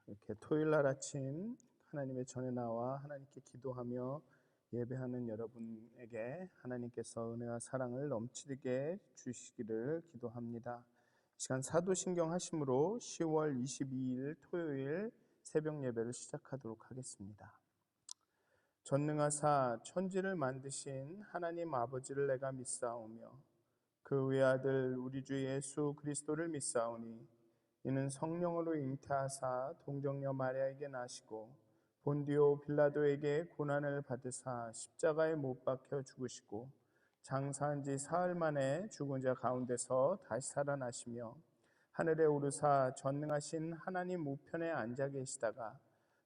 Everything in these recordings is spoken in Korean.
이렇게 토요일 날 아침 하나님의 전에 나와 하나님께 기도하며 예배하는 여러분에게 하나님께서 은혜와 사랑을 넘치게 주시기를 기도합니다. 이 시간 사도신경 하심으로 10월 22일 토요일 새벽 예배를 시작하도록 하겠습니다. 전능하사 천지를 만드신 하나님 아버지를 내가 믿사오며 그 외아들 우리 주 예수 그리스도를 믿사오니 이는 성령으로 잉태하사 동정녀 마리아에게 나시고 본디오 빌라도에게 고난을 받으사 십자가에 못 박혀 죽으시고 장사한 지 사흘 만에 죽은 자 가운데서 다시 살아나시며 하늘에 오르사 전능하신 하나님 우편에 앉아 계시다가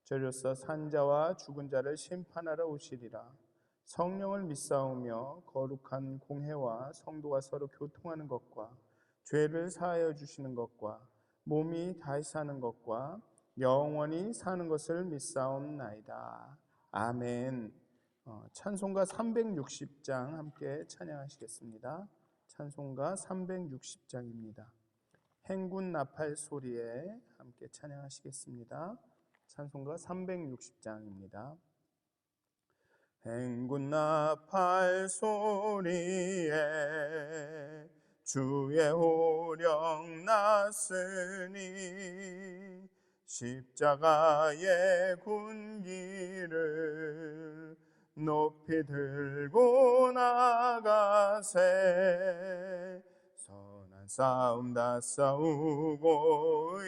저로서 산 자와 죽은 자를 심판하러 오시리라. 성령을 믿사오며 거룩한 공회와 성도가 서로 교통하는 것과 죄를 사하여 주시는 것과 몸이 다시 사는 것과 영원히 사는 것을 믿사옵나이다. 아멘. 찬송가 360장 함께 찬양하시겠습니다. 찬송가 360장입니다. 행군 나팔 소리에 함께 찬양하시겠습니다. 찬송가 360장입니다. 행군 나팔 소리에 주의 호령 났으니 십자가의 군기를 높이 들고 나가세. 선한 싸움 다 싸우고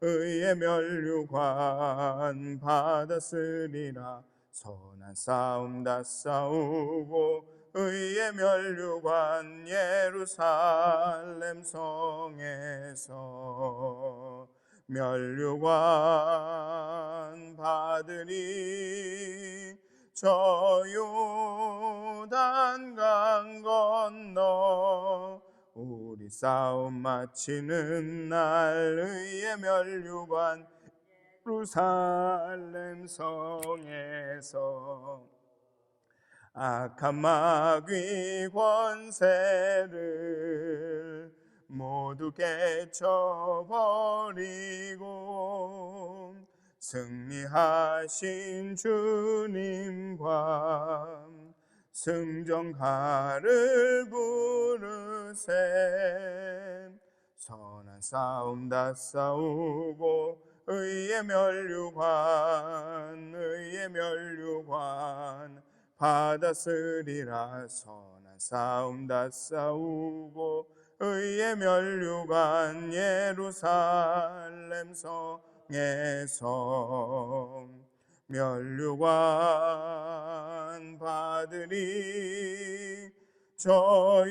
의의 면류관 받았으리라. 선한 싸움 다 싸우고 의의 면류관 예루살렘 성에서 면류관 받으리. 저 요단강 건너 우리 싸움 마치는 날 의의 면류관 예루살렘 성에서 악한 마귀 권세를 모두 깨쳐버리고 승리하신 주님과 승전가를 부르세. 선한 싸움 다 싸우고 의의 면류관 받았으리라. 선한 싸움 다 싸우고 의의 면류관 예루살렘 성에서 면류관 받으리. 저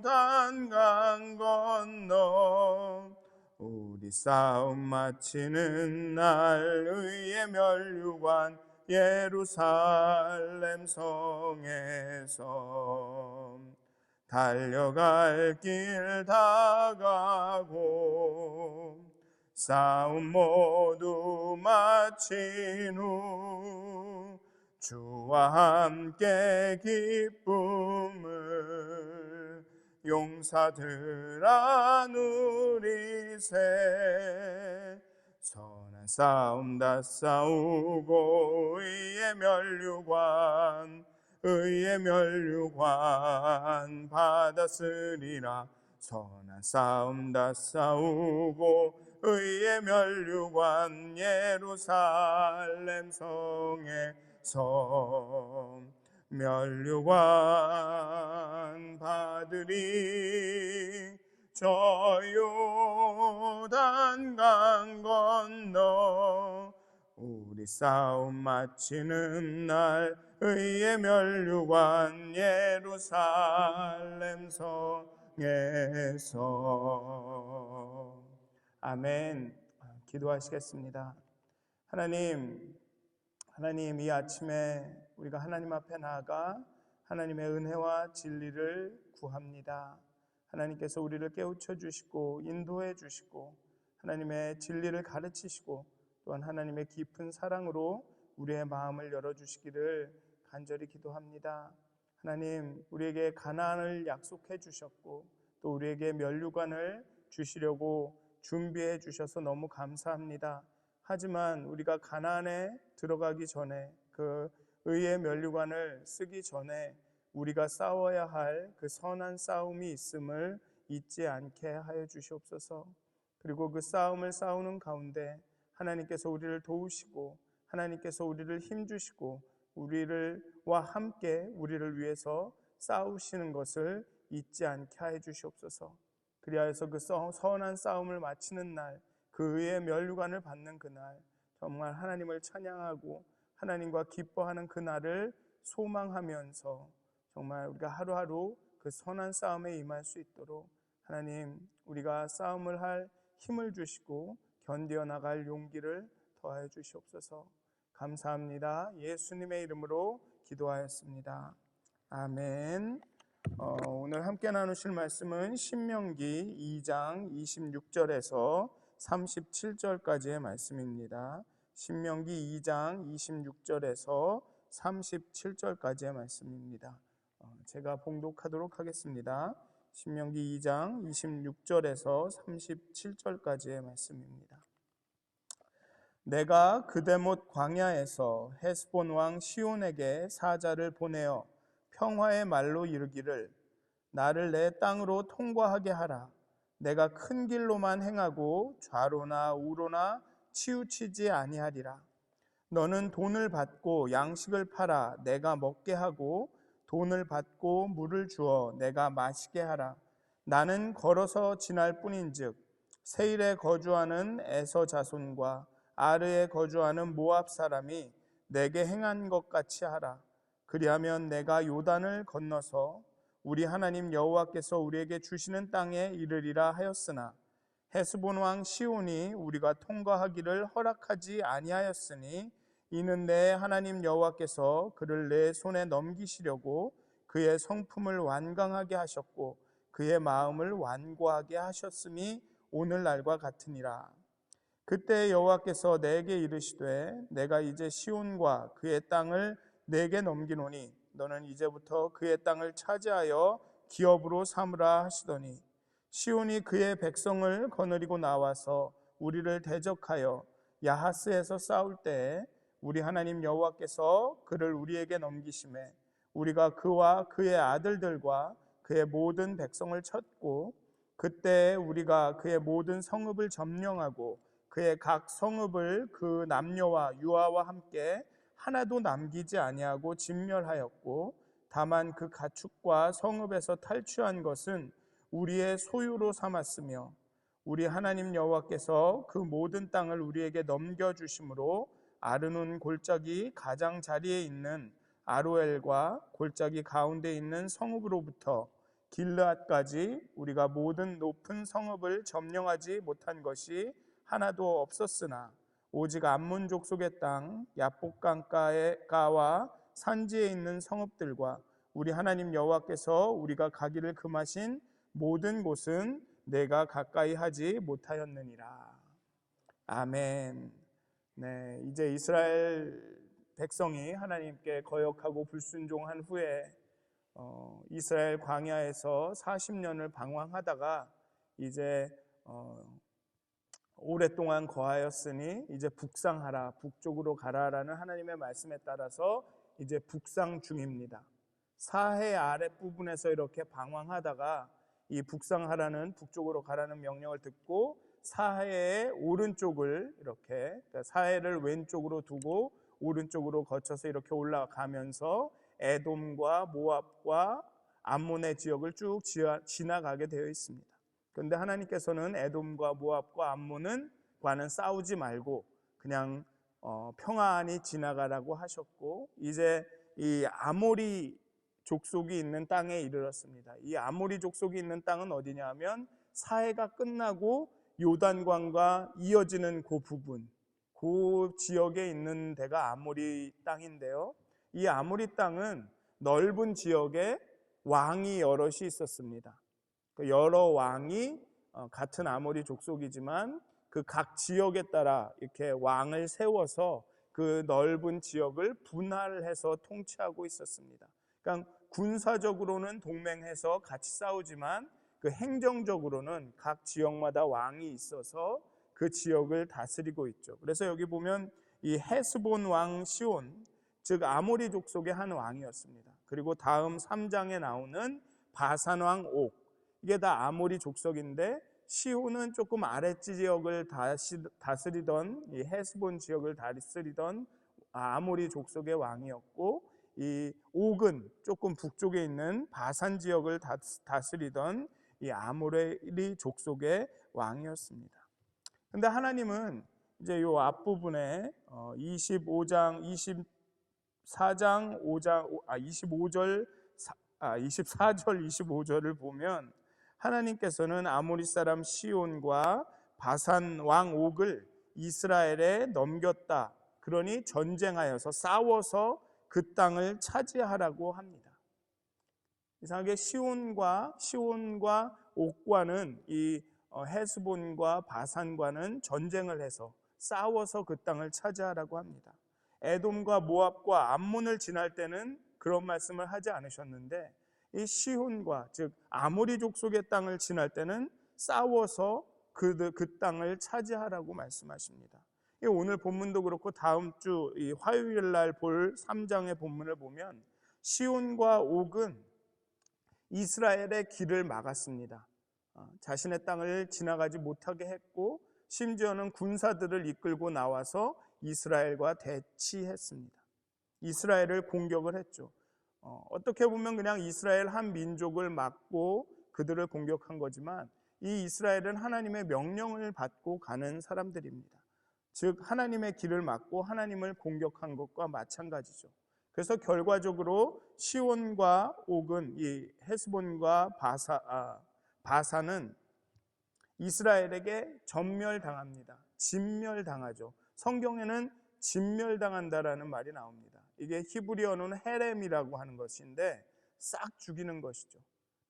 요단강 건너 우리 싸움 마치는 날 의의 면류관 예루살렘 성에서 달려갈 길 다 가고 싸움 모두 마친 후 주와 함께 기쁨을 용사들아 누리세. 선한 싸움 다 싸우고 의의 면류관 받았으리라. 선한 싸움 다 싸우고 의의 면류관 예루살렘 성에서 면류관 받으리. 저 요단강 건너 우리 싸움 마치는 날 의의 면류관 예루살렘 성에서. 아멘. 기도하시겠습니다. 하나님 이 아침에 우리가 하나님 앞에 나아가 하나님의 은혜와 진리를 구합니다. 하나님께서 우리를 깨우쳐 주시고 인도해 주시고 하나님의 진리를 가르치시고 또한 하나님의 깊은 사랑으로 우리의 마음을 열어주시기를 간절히 기도합니다. 하나님, 우리에게 가나안을 약속해 주셨고 또 우리에게 면류관을 주시려고 준비해 주셔서 너무 감사합니다. 하지만 우리가 가나안에 들어가기 전에, 그 의의 면류관을 쓰기 전에 우리가 싸워야 할 그 선한 싸움이 있음을 잊지 않게 하여 주시옵소서. 그리고 그 싸움을 싸우는 가운데 하나님께서 우리를 도우시고 하나님께서 우리를 힘주시고 우리와 함께 우리를 위해서 싸우시는 것을 잊지 않게 하여 주시옵소서. 그리하여서 그 선한 싸움을 마치는 날, 그 의의 면류관을 받는 그날, 정말 하나님을 찬양하고 하나님과 기뻐하는 그날을 소망하면서 정말 우리가 하루하루 그 선한 싸움에 임할 수 있도록 하나님, 우리가 싸움을 할 힘을 주시고 견디어 나갈 용기를 더하여 주시옵소서. 감사합니다. 예수님의 이름으로 기도하였습니다. 아멘. 오늘 함께 나누실 말씀은 신명기 2장 26절에서 37절까지의 말씀입니다. 신명기 2장 26절에서 37절까지의 말씀입니다. 제가 봉독하도록 하겠습니다. 신명기 2장 26절에서 37절까지의 말씀입니다. 내가 그대못 광야에서 헤스본 왕 시온에게 사자를 보내어 평화의 말로 이르기를 나를 내 땅으로 통과하게 하라. 내가 큰 길로만 행하고 좌로나 우로나 치우치지 아니하리라. 너는 돈을 받고 양식을 팔아 내가 먹게 하고 돈을 받고 물을 주어 내가 마시게 하라. 나는 걸어서 지날 뿐인즉 세일에 거주하는 에서 자손과 아르에 거주하는 모압 사람이 내게 행한 것 같이 하라. 그리하면 내가 요단을 건너서 우리 하나님 여호와께서 우리에게 주시는 땅에 이르리라 하였으나 헤스본 왕 시온이 우리가 통과하기를 허락하지 아니하였으니 이는 내 하나님 여호와께서 그를 내 손에 넘기시려고 그의 성품을 완강하게 하셨고 그의 마음을 완고하게 하셨음이 오늘날과 같으니라. 그때 여호와께서 내게 이르시되 내가 이제 시온과 그의 땅을 내게 넘기노니 너는 이제부터 그의 땅을 차지하여 기업으로 삼으라 하시더니 시온이 그의 백성을 거느리고 나와서 우리를 대적하여 야하스에서 싸울 때에 우리 하나님 여호와께서 그를 우리에게 넘기심에 우리가 그와 그의 아들들과 그의 모든 백성을 쳤고 그때 우리가 그의 모든 성읍을 점령하고 그의 각 성읍을 그 남녀와 유아와 함께 하나도 남기지 아니하고 진멸하였고 다만 그 가축과 성읍에서 탈취한 것은 우리의 소유로 삼았으며 우리 하나님 여호와께서 그 모든 땅을 우리에게 넘겨주심으로 아르논 골짜기 가장자리에 있는 아로엘과 골짜기 가운데 있는 성읍으로부터 길르앗까지 우리가 모든 높은 성읍을 점령하지 못한 것이 하나도 없었으나 오직 암몬 족속의 땅 야복 강가와 산지에 있는 성읍들과 우리 하나님 여호와께서 우리가 가기를 금하신 모든 곳은 내가 가까이 하지 못하였느니라. 아멘. 네, 이제 이스라엘 백성이 하나님께 거역하고 불순종한 후에 이스라엘 광야에서 40년을 방황하다가 이제 오랫동안 거하였으니 이제 북상하라, 북쪽으로 가라라는 하나님의 말씀에 따라서 이제 북상 중입니다. 사해 아랫부분에서 이렇게 방황하다가 이 북상하라는 북쪽으로 가라는 명령을 듣고 사해의 오른쪽을 이렇게, 그러니까 사해를 왼쪽으로 두고 오른쪽으로 거쳐서 이렇게 올라가면서 에돔과 모압과 암몬의 지역을 쭉 지나가게 되어 있습니다. 그런데 하나님께서는 에돔과 모압과 암몬과는 싸우지 말고 그냥 평안히 지나가라고 하셨고 이제 이 아모리 족속이 있는 땅에 이르렀습니다. 이 아모리 족속이 있는 땅은 어디냐 하면 사해가 끝나고 요단강과 이어지는 그 부분, 그 지역에 있는 데가 아모리 땅인데요. 이 아모리 땅은 넓은 지역에 왕이 여럿이 있었습니다. 여러 왕이 같은 아모리 족속이지만 그 각 지역에 따라 이렇게 왕을 세워서 그 넓은 지역을 분할해서 통치하고 있었습니다. 그러니까 군사적으로는 동맹해서 같이 싸우지만 그 그 행정적으로는 각 지역마다 왕이 있어서 그 지역을 다스리고 있죠. 그래서 여기 보면 이 헤스본 왕 시온, 즉 아모리 족속의 한 왕이었습니다. 그리고 다음 3장에 나오는 바산 왕 옥, 이게 다 아모리 족속인데 시온은 조금 아랫지 지역을 다스리던, 이 헤스본 지역을 다스리던 아모리 족속의 왕이었고, 이 옥은 조금 북쪽에 있는 바산 지역을 다스리던 이 아모리 족속의 왕이었습니다. 근데 하나님은 이제 요 앞부분에 25장, 24장 25절 24절 25절을 보면 하나님께서는 아모리 사람 시온과 바산 왕 옥을 이스라엘에 넘겼다. 그러니 전쟁하여서 싸워서 그 땅을 차지하라고 합니다. 이상하게 시온과 옥과는 이 헤스본과 바산과는 전쟁을 해서 싸워서 그 땅을 차지하라고 합니다. 에돔과 모압과 암몬을 지날 때는 그런 말씀을 하지 않으셨는데 이 시온과 즉 아모리 족속의 땅을 지날 때는 싸워서 그 땅을 차지하라고 말씀하십니다. 오늘 본문도 그렇고 다음 주 이 화요일 날 볼 3장의 본문을 보면 시온과 옥은 이스라엘의 길을 막았습니다. 자신의 땅을 지나가지 못하게 했고 심지어는 군사들을 이끌고 나와서 이스라엘과 대치했습니다. 이스라엘을 공격을 했죠. 어떻게 보면 그냥 이스라엘 한 민족을 막고 그들을 공격한 거지만 이 이스라엘은 하나님의 명령을 받고 가는 사람들입니다. 즉 하나님의 길을 막고 하나님을 공격한 것과 마찬가지죠. 그래서 결과적으로 시온과 옥은 이 헤스본과 바산은 이스라엘에게 전멸당합니다. 진멸당하죠. 성경에는 진멸당한다라는 말이 나옵니다. 이게 히브리어는 헤렘이라고 하는 것인데 싹 죽이는 것이죠.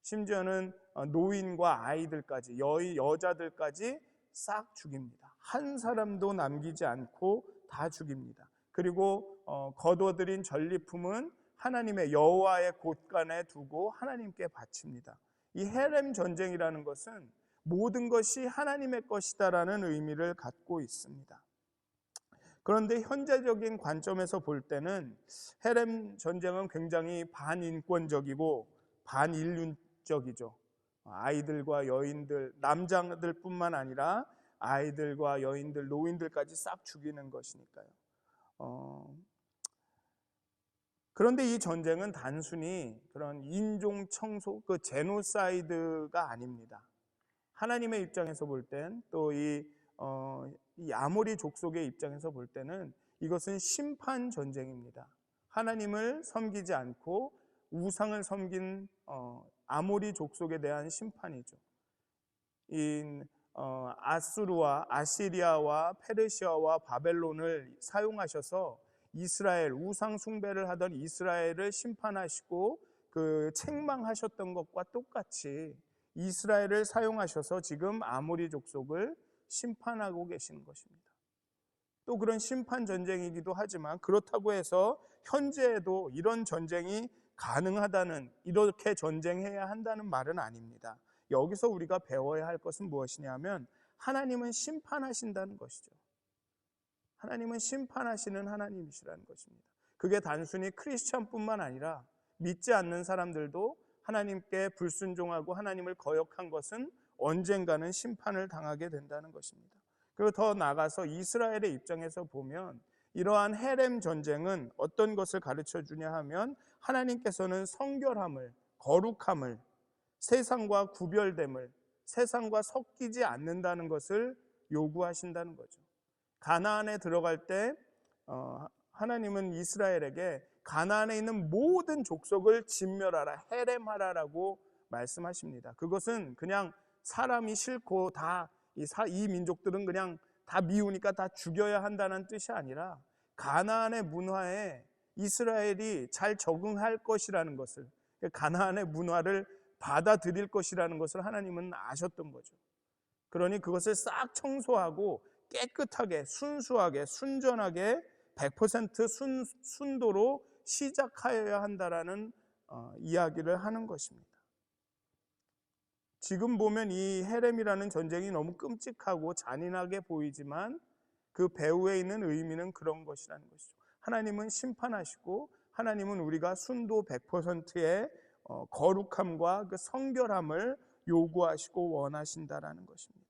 심지어는 노인과 아이들까지 여자들까지 싹 죽입니다. 한 사람도 남기지 않고 다 죽입니다. 그리고 거둬들인 전리품은 하나님의 여호와의 곳간에 두고 하나님께 바칩니다. 이 헤렘 전쟁이라는 것은 모든 것이 하나님의 것이다라는 의미를 갖고 있습니다. 그런데 현재적인 관점에서 볼 때는 헤렘 전쟁은 굉장히 반인권적이고 반인륜적이죠. 아이들과 여인들, 남자들뿐만 아니라 아이들과 여인들, 노인들까지 싹 죽이는 것이니까요. 그런데 이 전쟁은 단순히 그런 인종 청소, 그 제노사이드가 아닙니다. 하나님의 입장에서 볼 땐 또 이 아모리 족속의 입장에서 볼 때는 이것은 심판 전쟁입니다. 하나님을 섬기지 않고 우상을 섬긴 아모리 족속에 대한 심판이죠. 아시리아와 페르시아와 바벨론을 사용하셔서 이스라엘 우상 숭배를 하던 이스라엘을 심판하시고 그 책망하셨던 것과 똑같이 이스라엘을 사용하셔서 지금 아모리 족속을 심판하고 계시는 것입니다. 또 그런 심판 전쟁이기도 하지만 그렇다고 해서 현재에도 이런 전쟁이 가능하다는, 이렇게 전쟁해야 한다는 말은 아닙니다. 여기서 우리가 배워야 할 것은 무엇이냐면 하나님은 심판하신다는 것이죠. 하나님은 심판하시는 하나님이시라는 것입니다. 그게 단순히 크리스찬뿐만 아니라 믿지 않는 사람들도 하나님께 불순종하고 하나님을 거역한 것은 언젠가는 심판을 당하게 된다는 것입니다. 그리고 더 나아가서 이스라엘의 입장에서 보면 이러한 헤렘 전쟁은 어떤 것을 가르쳐 주냐 하면 하나님께서는 성결함을, 거룩함을, 세상과 구별됨을, 세상과 섞이지 않는다는 것을 요구하신다는 거죠. 가나안에 들어갈 때 하나님은 이스라엘에게 가나안에 있는 모든 족속을 진멸하라, 헤렘하라라고 말씀하십니다. 그것은 그냥 사람이 싫고 이 민족들은 그냥 다 미우니까 다 죽여야 한다는 뜻이 아니라 가나안의 문화에 이스라엘이 잘 적응할 것이라는 것을, 가나안의 문화를 받아들일 것이라는 것을 하나님은 아셨던 거죠. 그러니 그것을 싹 청소하고 깨끗하게, 순수하게, 순전하게 100% 순도로 시작하여야 한다라는 이야기를 하는 것입니다. 지금 보면 이 헤렘이라는 전쟁이 너무 끔찍하고 잔인하게 보이지만 그 배후에 있는 의미는 그런 것이라는 것이죠. 하나님은 심판하시고 하나님은 우리가 순도 100%의 거룩함과 그 성결함을 요구하시고 원하신다라는 것입니다.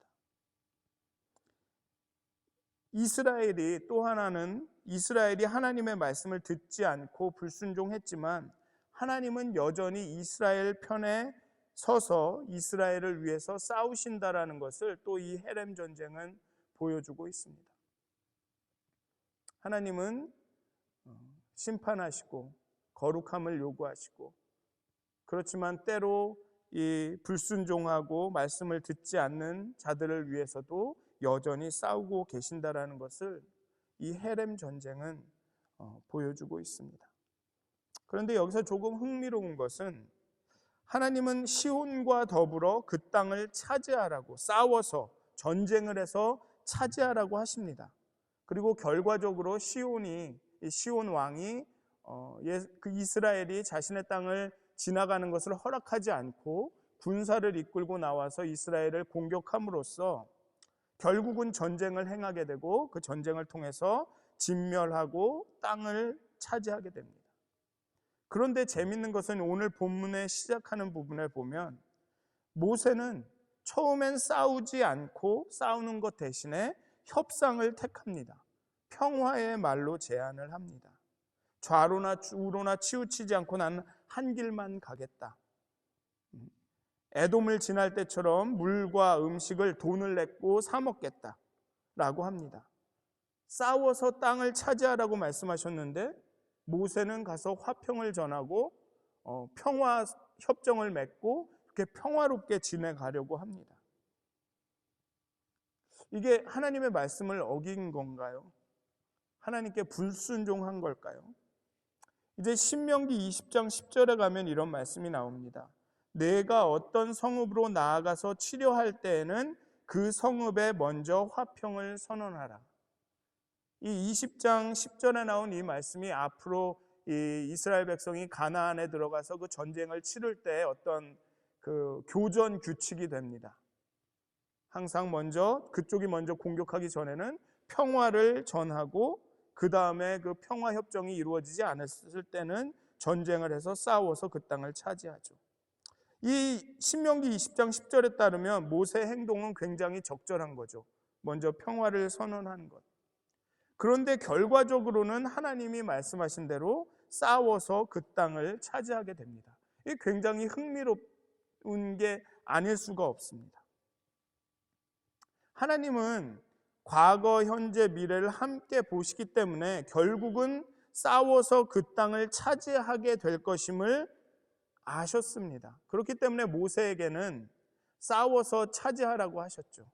이스라엘이 또 하나는 이스라엘이 하나님의 말씀을 듣지 않고 불순종했지만 하나님은 여전히 이스라엘 편에 서서 이스라엘을 위해서 싸우신다라는 것을 또 이 헤렘 전쟁은 보여주고 있습니다. 하나님은 심판하시고 거룩함을 요구하시고 그렇지만 때로 이 불순종하고 말씀을 듣지 않는 자들을 위해서도 여전히 싸우고 계신다라는 것을 이 헤렘 전쟁은 보여주고 있습니다. 그런데 여기서 조금 흥미로운 것은 하나님은 시온과 더불어 그 땅을 차지하라고 싸워서 전쟁을 해서 차지하라고 하십니다. 그리고 결과적으로 시온 왕이 그 이스라엘이 자신의 땅을 지나가는 것을 허락하지 않고 군사를 이끌고 나와서 이스라엘을 공격함으로써 결국은 전쟁을 행하게 되고 그 전쟁을 통해서 진멸하고 땅을 차지하게 됩니다. 그런데 재밌는 것은 오늘 본문의 시작하는 부분을 보면 모세는 처음엔 싸우지 않고 싸우는 것 대신에 협상을 택합니다. 평화의 말로 제안을 합니다. 좌로나 우로나 치우치지 않고 나는 한 길만 가겠다. 에돔을 지날 때처럼 물과 음식을 돈을 냈고 사 먹겠다 라고 합니다. 싸워서 땅을 차지하라고 말씀하셨는데 모세는 가서 화평을 전하고 평화 협정을 맺고 그렇게 평화롭게 지내가려고 합니다. 이게 하나님의 말씀을 어긴 건가요? 하나님께 불순종한 걸까요? 이제 신명기 20장 10절에 가면 이런 말씀이 나옵니다. 내가 어떤 성읍으로 나아가서 치료할 때에는 그 성읍에 먼저 화평을 선언하라. 이 20장 10절에 나온 이 말씀이 앞으로 이 이스라엘 백성이 가나안에 들어가서 그 전쟁을 치를 때 어떤 그 교전 규칙이 됩니다. 항상 그쪽이 먼저 공격하기 전에는 평화를 전하고 그 다음에 그 평화 협정이 이루어지지 않았을 때는 전쟁을 해서 싸워서 그 땅을 차지하죠. 이 신명기 20장 10절에 따르면 모세의 행동은 굉장히 적절한 거죠. 먼저 평화를 선언하는 것. 그런데 결과적으로는 하나님이 말씀하신 대로 싸워서 그 땅을 차지하게 됩니다. 이게 굉장히 흥미로운 게 아닐 수가 없습니다. 하나님은 과거, 현재, 미래를 함께 보시기 때문에 결국은 싸워서 그 땅을 차지하게 될 것임을 아셨습니다. 그렇기 때문에 모세에게는 싸워서 차지하라고 하셨죠.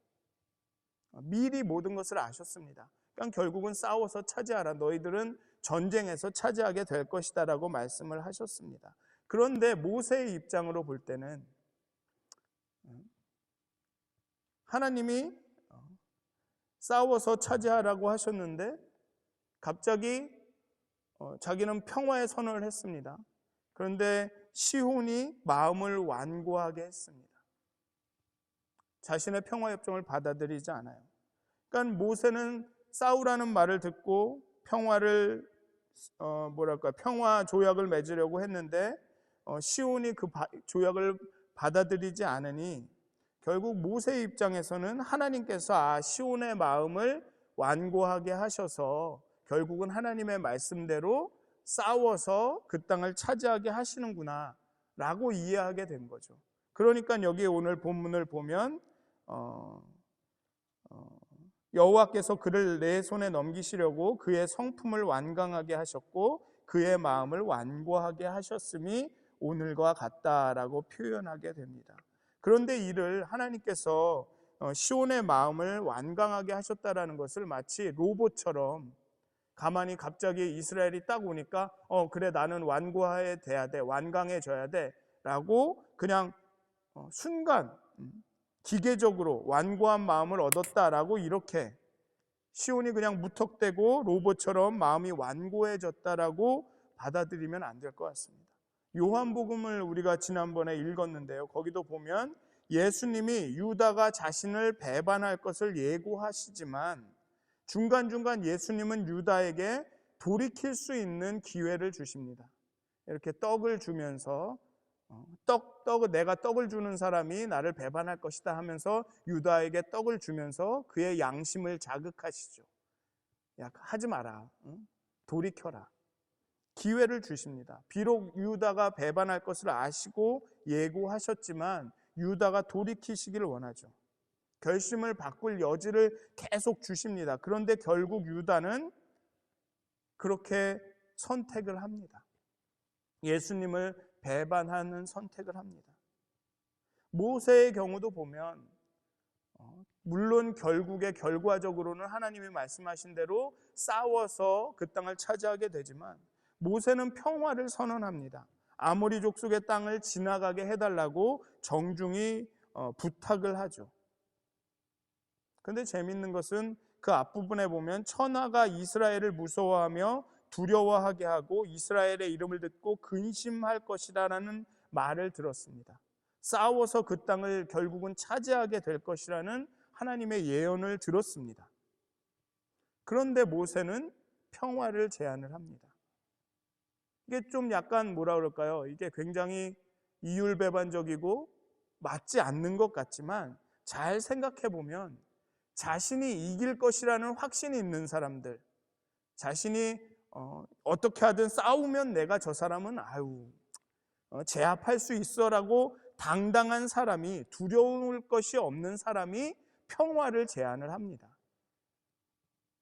미리 모든 것을 아셨습니다. 그러니까 결국은 싸워서 차지하라. 너희들은 전쟁에서 차지하게 될 것이다 라고 말씀을 하셨습니다. 그런데 모세의 입장으로 볼 때는 하나님이 싸워서 차지하라고 하셨는데 갑자기 자기는 평화의 선언을 했습니다. 그런데 시온이 마음을 완고하게 했습니다. 자신의 평화협정을 받아들이지 않아요. 그러니까 모세는 싸우라는 말을 듣고 평화 조약을 맺으려고 했는데 시온이 그 조약을 받아들이지 않으니 결국 모세의 입장에서는 하나님께서 시온의 마음을 완고하게 하셔서 결국은 하나님의 말씀대로 싸워서 그 땅을 차지하게 하시는구나 라고 이해하게 된 거죠. 그러니까 여기 오늘 본문을 보면 여호와께서 그를 내 손에 넘기시려고 그의 성품을 완강하게 하셨고 그의 마음을 완고하게 하셨음이 오늘과 같다라고 표현하게 됩니다. 그런데 이를 하나님께서 시온의 마음을 완강하게 하셨다라는 것을 마치 로봇처럼 가만히 갑자기 이스라엘이 딱 오니까 그래 나는 완고해야 돼, 완강해져야 돼 라고 그냥 순간 기계적으로 완고한 마음을 얻었다라고 이렇게 시온이 그냥 무턱대고 로봇처럼 마음이 완고해졌다라고 받아들이면 안 될 것 같습니다. 요한복음을 우리가 지난번에 읽었는데요. 거기도 보면 예수님이 유다가 자신을 배반할 것을 예고하시지만 중간중간 예수님은 유다에게 돌이킬 수 있는 기회를 주십니다. 이렇게 떡을 주면서 내가 떡을 주는 사람이 나를 배반할 것이다 하면서 유다에게 떡을 주면서 그의 양심을 자극하시죠. 야, 하지 마라. 돌이켜라. 기회를 주십니다. 비록 유다가 배반할 것을 아시고 예고하셨지만 유다가 돌이키시기를 원하죠. 결심을 바꿀 여지를 계속 주십니다. 그런데 결국 유다는 그렇게 선택을 합니다. 예수님을 배반하는 선택을 합니다. 모세의 경우도 보면 물론 결과적으로는 하나님이 말씀하신 대로 싸워서 그 땅을 차지하게 되지만 모세는 평화를 선언합니다. 아모리 족속의 땅을 지나가게 해달라고 정중히 부탁을 하죠. 그런데 재밌는 것은 그 앞부분에 보면 천하가 이스라엘을 무서워하며 두려워하게 하고 이스라엘의 이름을 듣고 근심할 것이라는 말을 들었습니다. 싸워서 그 땅을 결국은 차지하게 될 것이라는 하나님의 예언을 들었습니다. 그런데 모세는 평화를 제안을 합니다. 이게 좀 약간 뭐라 그럴까요? 이게 굉장히 이율배반적이고 맞지 않는 것 같지만 잘 생각해 보면 자신이 이길 것이라는 확신이 있는 사람들, 자신이 어떻게 하든 싸우면 내가 저 사람은 제압할 수 있어라고 당당한 사람이, 두려울 것이 없는 사람이 평화를 제안을 합니다.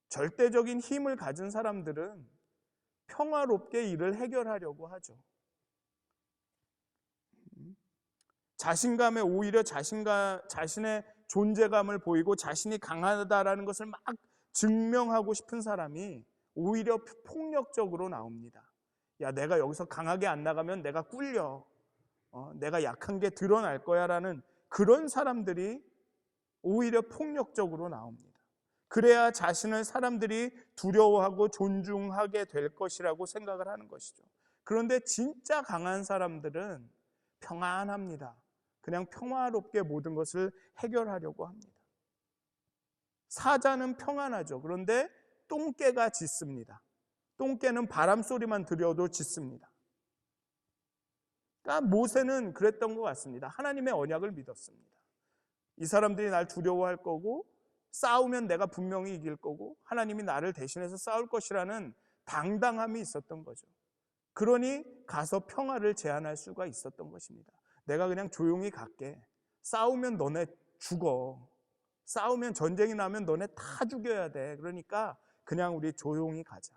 절대적인 힘을 가진 사람들은 평화롭게 일을 해결하려고 하죠. 자신감에 오히려 자신의 존재감을 보이고 자신이 강하다라는 것을 막 증명하고 싶은 사람이 오히려 폭력적으로 나옵니다. 야, 내가 여기서 강하게 안 나가면 내가 꿀려. 내가 약한 게 드러날 거야 라는 그런 사람들이 오히려 폭력적으로 나옵니다. 그래야 자신을 사람들이 두려워하고 존중하게 될 것이라고 생각을 하는 것이죠. 그런데 진짜 강한 사람들은 평안합니다. 그냥 평화롭게 모든 것을 해결하려고 합니다. 사자는 평안하죠. 그런데 똥개가 짖습니다. 똥개는 바람 소리만 들려도 짖습니다. 그러니까 모세는 그랬던 것 같습니다. 하나님의 언약을 믿었습니다. 이 사람들이 날 두려워할 거고 싸우면 내가 분명히 이길 거고 하나님이 나를 대신해서 싸울 것이라는 당당함이 있었던 거죠. 그러니 가서 평화를 제안할 수가 있었던 것입니다. 내가 그냥 조용히 갈게. 싸우면 너네 죽어. 싸우면 전쟁이 나면 너네 다 죽여야 돼. 그러니까 그냥 우리 조용히 가자.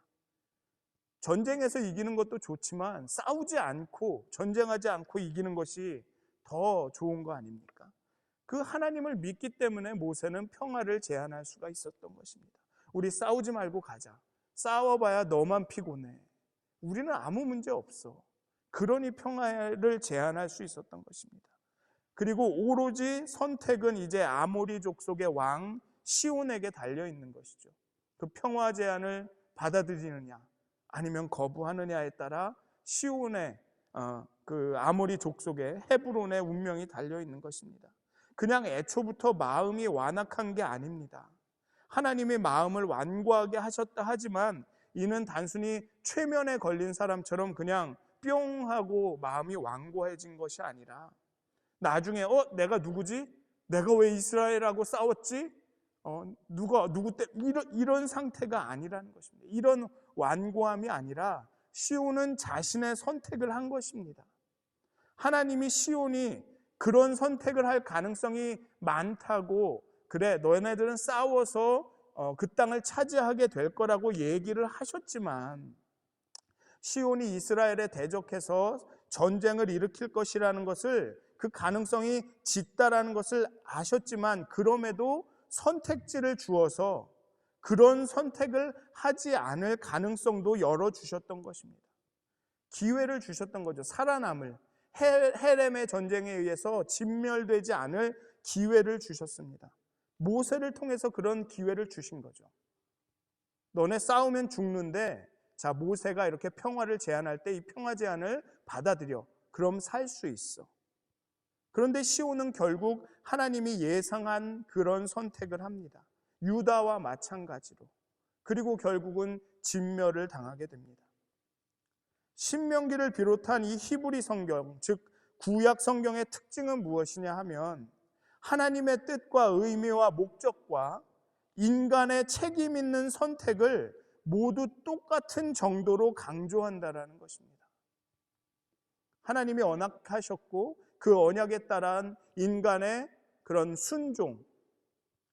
전쟁에서 이기는 것도 좋지만 싸우지 않고 전쟁하지 않고 이기는 것이 더 좋은 거 아닙니까? 그 하나님을 믿기 때문에 모세는 평화를 제안할 수가 있었던 것입니다. 우리 싸우지 말고 가자. 싸워봐야 너만 피곤해. 우리는 아무 문제 없어. 그러니 평화를 제안할 수 있었던 것입니다. 그리고 오로지 선택은 이제 아모리 족속의 왕 시온에게 달려있는 것이죠. 그 평화 제안을 받아들이느냐 아니면 거부하느냐에 따라 시온의 그 아모리 족속의 헤브론의 운명이 달려있는 것입니다. 그냥 애초부터 마음이 완악한 게 아닙니다. 하나님의 마음을 완고하게 하셨다 하지만 이는 단순히 최면에 걸린 사람처럼 그냥 뿅 하고 마음이 완고해진 것이 아니라 나중에 내가 누구지? 내가 왜 이스라엘하고 싸웠지? 누구 때 이런 상태가 아니라는 것입니다. 이런 완고함이 아니라 시온은 자신의 선택을 한 것입니다. 하나님이 시온이 그런 선택을 할 가능성이 많다고 그래 너네들은 싸워서 그 땅을 차지하게 될 거라고 얘기를 하셨지만 시온이 이스라엘에 대적해서 전쟁을 일으킬 것이라는 것을 그 가능성이 짙다라는 것을 아셨지만 그럼에도 선택지를 주어서 그런 선택을 하지 않을 가능성도 열어주셨던 것입니다. 기회를 주셨던 거죠. 살아남을 헤렘의 전쟁에 의해서 진멸되지 않을 기회를 주셨습니다. 모세를 통해서 그런 기회를 주신 거죠. 너네 싸우면 죽는데 자 모세가 이렇게 평화를 제안할 때 이 평화 제안을 받아들여. 그럼 살 수 있어. 그런데 시온은 결국 하나님이 예상한 그런 선택을 합니다. 유다와 마찬가지로. 그리고 결국은 진멸을 당하게 됩니다. 신명기를 비롯한 이 히브리 성경, 즉 구약 성경의 특징은 무엇이냐 하면 하나님의 뜻과 의미와 목적과 인간의 책임 있는 선택을 모두 똑같은 정도로 강조한다라는 것입니다. 하나님이 언약하셨고 그 언약에 따른 인간의 그런 순종,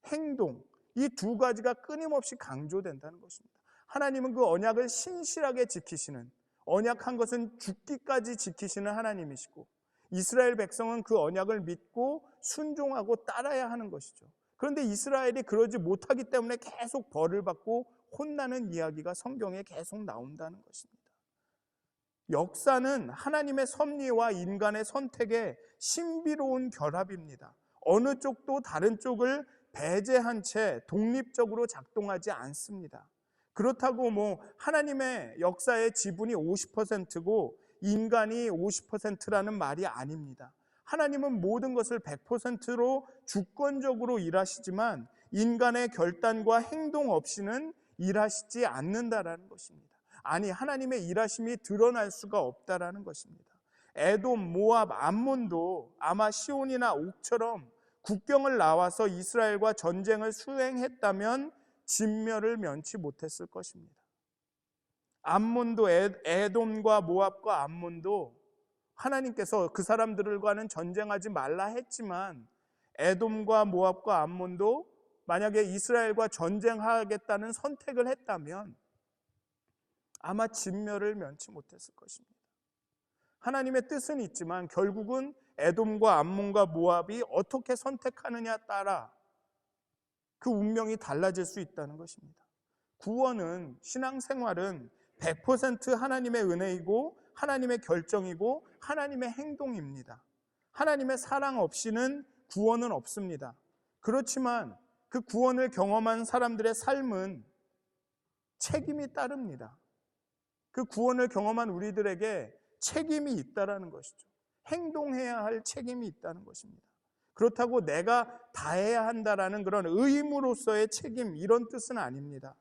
행동, 이 두 가지가 끊임없이 강조된다는 것입니다. 하나님은 그 언약을 신실하게 지키시는, 언약한 것은 죽기까지 지키시는 하나님이시고 이스라엘 백성은 그 언약을 믿고 순종하고 따라야 하는 것이죠. 그런데 이스라엘이 그러지 못하기 때문에 계속 벌을 받고 혼나는 이야기가 성경에 계속 나온다는 것입니다. 역사는 하나님의 섭리와 인간의 선택의 신비로운 결합입니다. 어느 쪽도 다른 쪽을 배제한 채 독립적으로 작동하지 않습니다. 그렇다고 하나님의 역사의 지분이 50%고 인간이 50%라는 말이 아닙니다. 하나님은 모든 것을 100%로 주권적으로 일하시지만 인간의 결단과 행동 없이는 일하시지 않는다라는 것입니다. 아니, 하나님의 일하심이 드러날 수가 없다라는 것입니다. 에돔, 모압, 암몬도 아마 시온이나 옥처럼 국경을 나와서 이스라엘과 전쟁을 수행했다면 진멸을 면치 못했을 것입니다. 암몬도, 에돔과 모압과 암몬도 하나님께서 그 사람들과는 전쟁하지 말라 했지만 에돔과 모압과 암몬도 만약에 이스라엘과 전쟁하겠다는 선택을 했다면 아마 진멸을 면치 못했을 것입니다. 하나님의 뜻은 있지만 결국은 에돔과 암몬과 모압이 어떻게 선택하느냐에 따라 그 운명이 달라질 수 있다는 것입니다. 구원은, 신앙생활은 100% 하나님의 은혜이고 하나님의 결정이고 하나님의 행동입니다. 하나님의 사랑 없이는 구원은 없습니다. 그렇지만 그 구원을 경험한 사람들의 삶은 책임이 따릅니다. 그 구원을 경험한 우리들에게 책임이 있다라는 것이죠. 행동해야 할 책임이 있다는 것입니다. 그렇다고 내가 다 해야 한다라는 그런 의무로서의 책임, 이런 뜻은 아닙니다.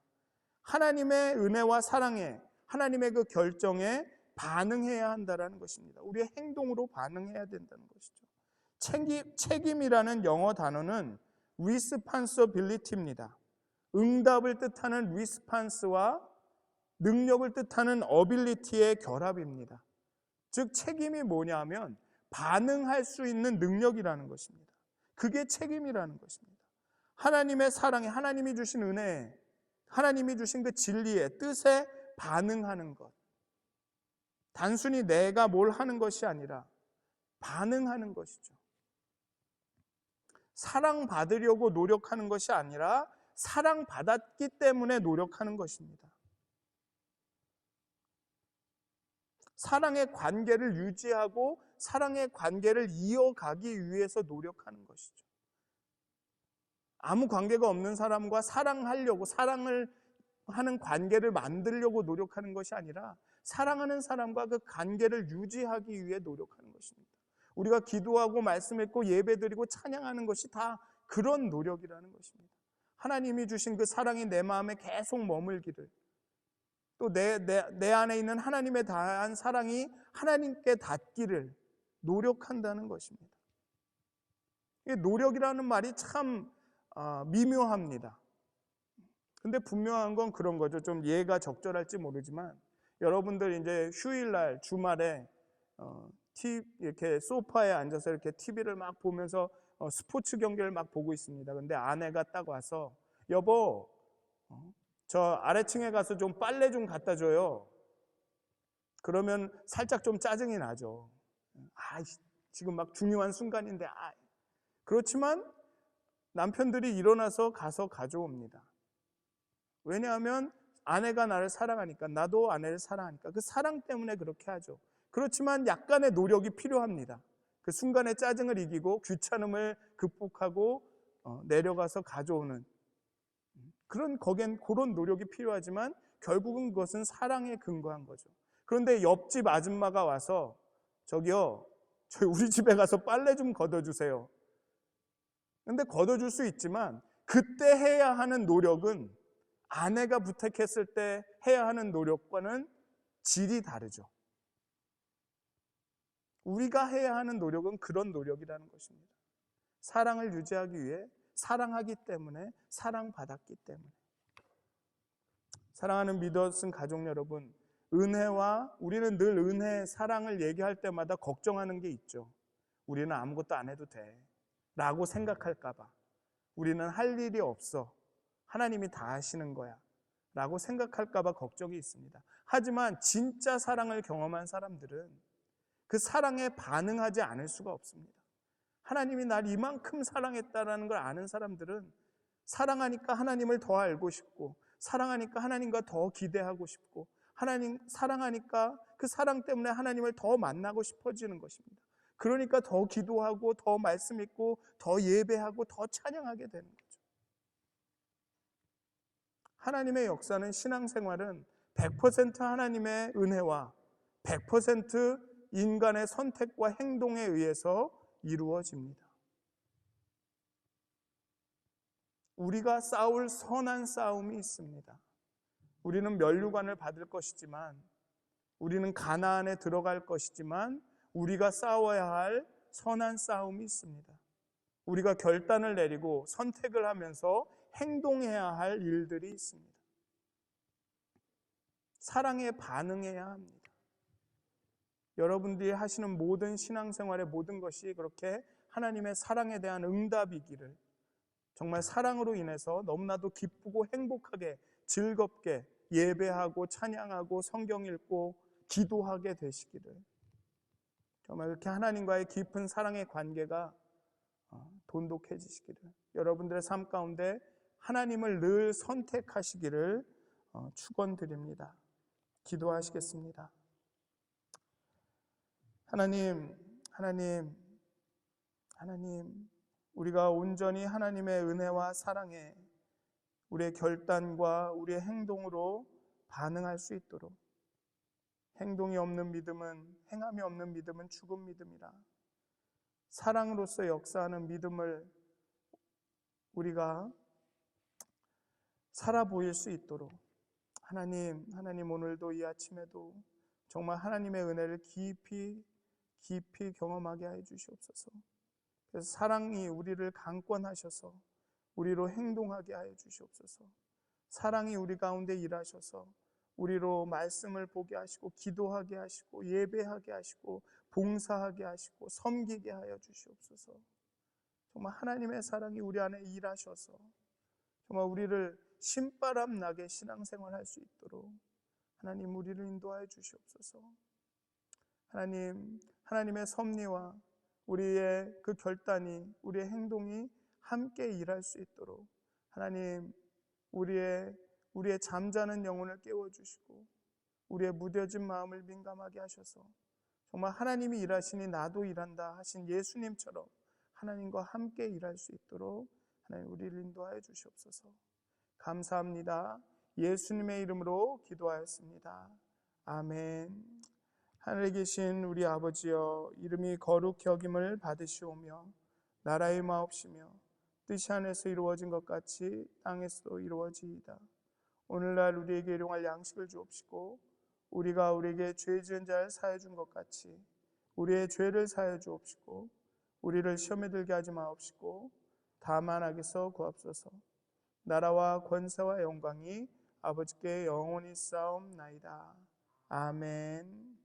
하나님의 은혜와 사랑에, 하나님의 그 결정에 반응해야 한다라는 것입니다. 우리의 행동으로 반응해야 된다는 것이죠. 책임이라는 영어 단어는 responsibility입니다. 응답을 뜻하는 response와 능력을 뜻하는 ability의 결합입니다. 즉 책임이 뭐냐면 반응할 수 있는 능력이라는 것입니다. 그게 책임이라는 것입니다. 하나님의 사랑에, 하나님이 주신 은혜에, 하나님이 주신 그 진리의 뜻에 반응하는 것. 단순히 내가 뭘 하는 것이 아니라 반응하는 것이죠. 사랑받으려고 노력하는 것이 아니라 사랑받았기 때문에 노력하는 것입니다. 사랑의 관계를 유지하고 사랑의 관계를 이어가기 위해서 노력하는 것이죠. 아무 관계가 없는 사람과 사랑하려고, 사랑을 하는 관계를 만들려고 노력하는 것이 아니라 사랑하는 사람과 그 관계를 유지하기 위해 노력하는 것입니다. 우리가 기도하고 말씀 읽고 예배드리고 찬양하는 것이 다 그런 노력이라는 것입니다. 하나님이 주신 그 사랑이 내 마음에 계속 머물기를, 또 내 안에 있는 하나님에 대한 사랑이 하나님께 닿기를 노력한다는 것입니다. 이 노력이라는 말이 참 미묘합니다. 근데 분명한 건 그런 거죠. 좀 예가 적절할지 모르지만 여러분들 이제 휴일날 주말에 이렇게 소파에 앉아서 이렇게 TV를 막 보면서 스포츠 경기를 막 보고 있습니다. 근데 아내가 딱 와서 여보, 저 아래층에 가서 좀 빨래 좀 갖다 줘요. 그러면 살짝 좀 짜증이 나죠. 지금 막 중요한 순간인데. 그렇지만 남편들이 일어나서 가서 가져옵니다. 왜냐하면 아내가 나를 사랑하니까, 나도 아내를 사랑하니까 그 사랑 때문에 그렇게 하죠. 그렇지만 약간의 노력이 필요합니다. 그 순간의 짜증을 이기고 귀찮음을 극복하고 내려가서 가져오는 거기엔 그런 노력이 필요하지만 결국은 그것은 사랑에 근거한 거죠. 그런데 옆집 아줌마가 와서 저기요, 우리 집에 가서 빨래 좀 걷어주세요. 근데 걷어줄 수 있지만 그때 해야 하는 노력은 아내가 부탁했을 때 해야 하는 노력과는 질이 다르죠. 우리가 해야 하는 노력은 그런 노력이라는 것입니다. 사랑을 유지하기 위해, 사랑하기 때문에, 사랑받았기 때문에. 사랑하는 믿었은 가족 여러분, 은혜와 우리는 늘 은혜, 사랑을 얘기할 때마다 걱정하는 게 있죠. 우리는 아무것도 안 해도 돼 라고 생각할까 봐. 우리는 할 일이 없어, 하나님이 다 하시는 거야 라고 생각할까 봐 걱정이 있습니다. 하지만 진짜 사랑을 경험한 사람들은 그 사랑에 반응하지 않을 수가 없습니다. 하나님이 날 이만큼 사랑했다라는 걸 아는 사람들은 사랑하니까 하나님을 더 알고 싶고, 사랑하니까 하나님과 더 기대하고 싶고, 하나님 사랑하니까 그 사랑 때문에 하나님을 더 만나고 싶어지는 것입니다. 그러니까 더 기도하고, 더 말씀 읽고, 더 예배하고, 더 찬양하게 되는 거죠. 하나님의 역사는, 신앙생활은 100% 하나님의 은혜와 100% 인간의 선택과 행동에 의해서 이루어집니다. 우리가 싸울 선한 싸움이 있습니다. 우리는 면류관을 받을 것이지만, 우리는 가나안에 들어갈 것이지만, 우리가 싸워야 할 선한 싸움이 있습니다. 우리가 결단을 내리고 선택을 하면서 행동해야 할 일들이 있습니다. 사랑에 반응해야 합니다. 여러분들이 하시는 모든 신앙생활의 모든 것이 그렇게 하나님의 사랑에 대한 응답이기를, 정말 사랑으로 인해서 너무나도 기쁘고 행복하게 즐겁게 예배하고 찬양하고 성경 읽고 기도하게 되시기를, 정말 그렇게 하나님과의 깊은 사랑의 관계가 돈독해지시기를, 여러분들의 삶 가운데 하나님을 늘 선택하시기를 축원드립니다. 기도하시겠습니다. 하나님, 우리가 온전히 하나님의 은혜와 사랑에 우리의 결단과 우리의 행동으로 반응할 수 있도록, 행동이 없는 믿음은, 행함이 없는 믿음은 죽은 믿음이라, 사랑으로서 역사하는 믿음을 우리가 살아 보일 수 있도록 하나님 오늘도 이 아침에도 정말 하나님의 은혜를 깊이 경험하게 해 주시옵소서. 그래서 사랑이 우리를 강권하셔서 우리로 행동하게 하여 주시옵소서. 사랑이 우리 가운데 일하셔서 우리로 말씀을 보게 하시고, 기도하게 하시고, 예배하게 하시고, 봉사하게 하시고, 섬기게 하여 주시옵소서. 정말 하나님의 사랑이 우리 안에 일하셔서 정말 우리를 신바람 나게 신앙생활할 수 있도록 하나님 우리를 인도하여 주시옵소서. 하나님의 섭리와 우리의 그 결단이, 우리의 행동이 함께 일할 수 있도록 하나님 우리의 잠자는 영혼을 깨워주시고, 우리의 무뎌진 마음을 민감하게 하셔서 정말 하나님이 일하시니 나도 일한다 하신 예수님처럼 하나님과 함께 일할 수 있도록 하나님 우리를 인도하여 주시옵소서. 감사합니다. 예수님의 이름으로 기도하였습니다. 아멘. 하늘에 계신 우리 아버지여, 이름이 거룩히 여김을 받으시오며 나라의 마옵시며 뜻이 하늘에서 이루어진 것 같이 땅에서도 이루어지이다. 오늘날 우리에게 일용할 양식을 주옵시고, 우리가 우리에게 죄 지은 자를 사하여 준 것 같이 우리의 죄를 사하여 주옵시고, 우리를 시험에 들게 하지 마옵시고 다만 악에서 구하옵소서. 나라와 권세와 영광이 아버지께 영원히 싸움나이다. 아멘.